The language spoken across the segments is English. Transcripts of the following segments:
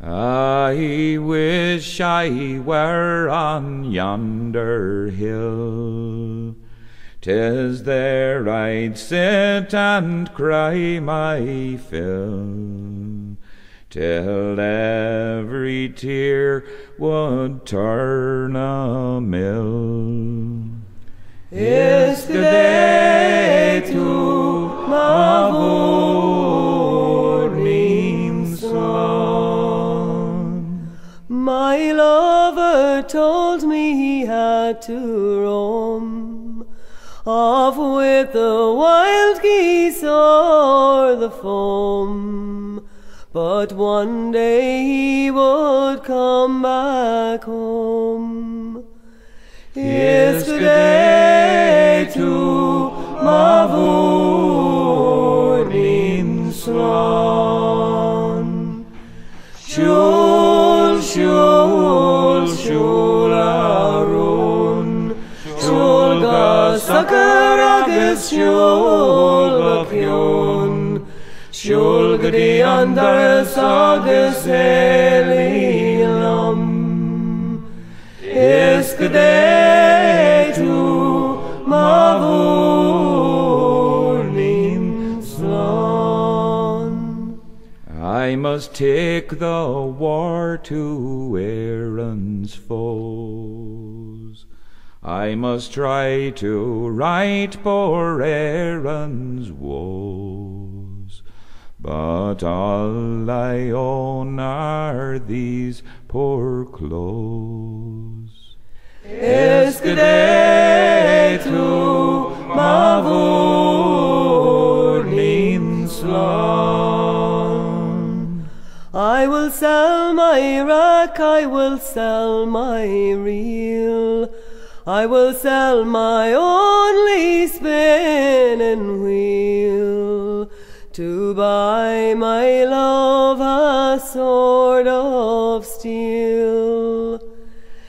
I wish I were on yonder hill, 'tis there I'd sit and cry my fill, till every tear would turn a mill. Is the day to my morning sun? My lover told me he had to roam off with the wild geese o'er the foam, but one day he would come back home. Is the day to my morning sun? Súil, Súil, Súil a Rúin, Súil go sucker agus Súil go ciún, Súil go dtí andaras agus éilílam. Is the day to my morning sun? I must take the war to Erin's foes, I must try to right poor Erin's woes, but all I own are these poor clothes. Is the day to my morning sun? I will sell my rack, I will sell my reel, I will sell my only spinning wheel, to buy my love a sword of steel.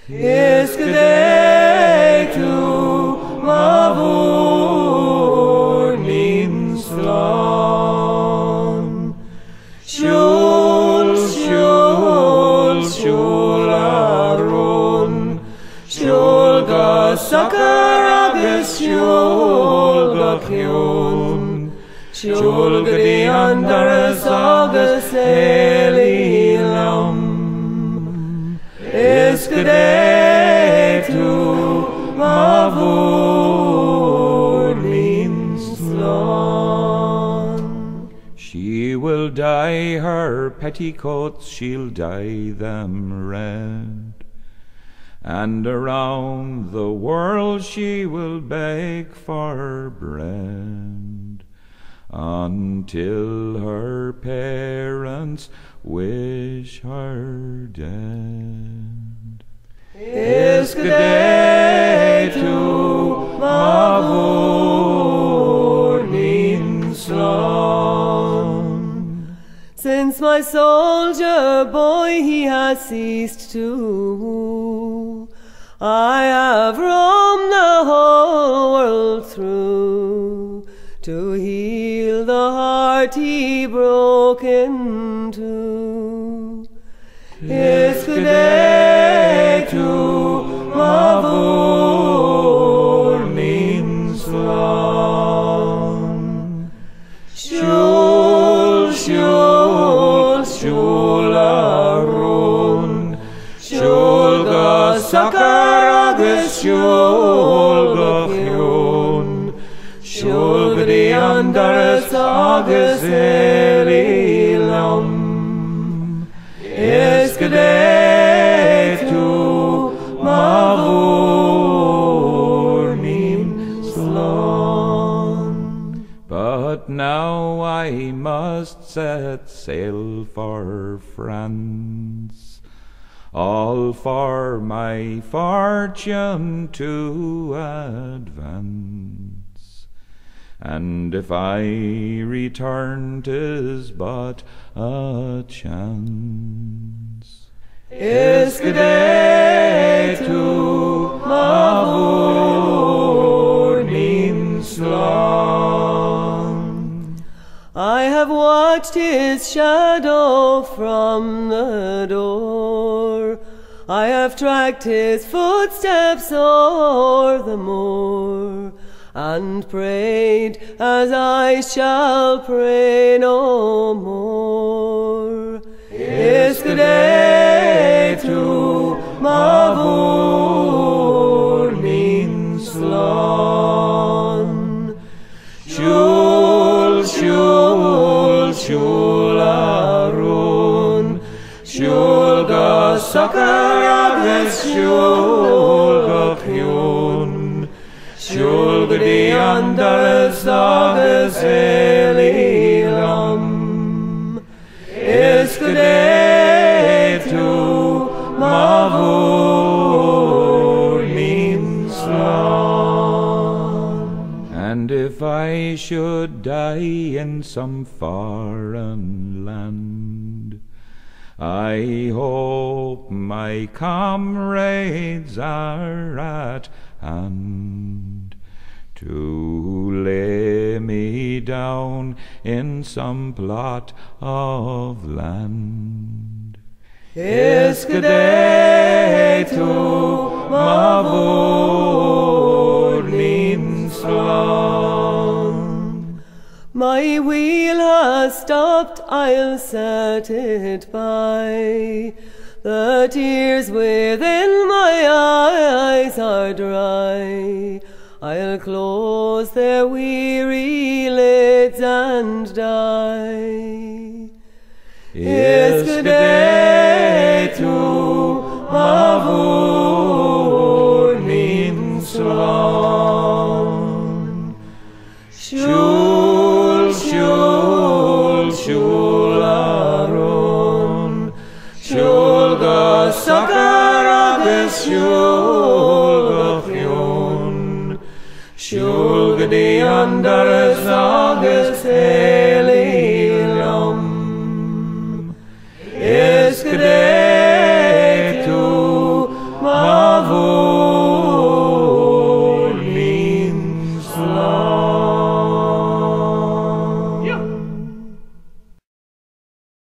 Is the day to my morning sun? Súil, Súil, Súil a Rúin, Súil go sucker agus Súil go ciún, Súil go dtí andaras agus éilílam. Is the day to my morning sun? She will dye her petticoats, she'll dye them red, and around the world she will beg for bread, until her parents wish her dead. Is the day to my morning sun? Since my soldier boy he has ceased to woo, I have roamed the whole world through, to heal the heart he broke in two. Is the day to my morning sun? Súil, Súil, Súil a Rúin, Súil go sucker agus Súil go ciún, Súil go dtí andaras agus éilílam. Is the day to my morning sun? But now I must set sail for France, all for my fortune to advance, and if I return 'tis but a chance. Is the day to my morning sun? I have watched watched his shadow from the door. I have tracked his footsteps o'er the moor, and prayed as I shall pray no more. Iscadetu mavur min slon. Súil, Súil, Súil a Rúin, Súil go succor agus Súil go ciún, Súil go dtí andaras agus éilílam. Iscadetu mavur min slon. And if I should die in some foreign land, I hope my comrades are at hand to lay me down in some plot of land. Iscadetu mavur min slon. My wheel has stopped, I'll set it by. The tears within my eyes are dry. I'll close their weary lids and die. Iscadetu mavur min slon. Súil, Súil, Súil a Rúin, Súil go succor agus Súil go ciún, Súil go dtí andaras agus